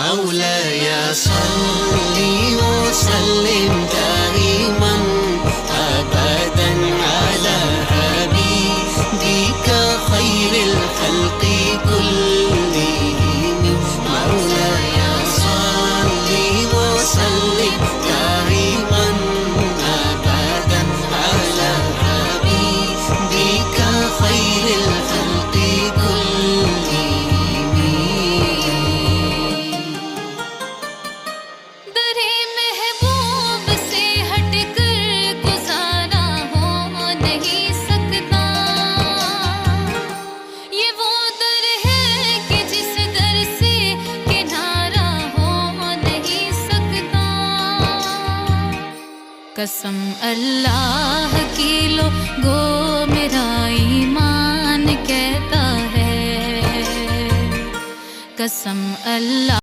مولاي صل وسلم دائما أبدا على حبيبك خير الخلق كلهم. مولاي صل وسلم دائما أبدا على حبيبك خير الخلق كلهم. दरे महबूब से हटकर गुजारा हो नहीं सकता। ये वो दर है कि जिस दर से किनारा हो नहीं सकता। कसम अल्लाह की लो गो मेरा ईमान कहता है। कसम अल्लाह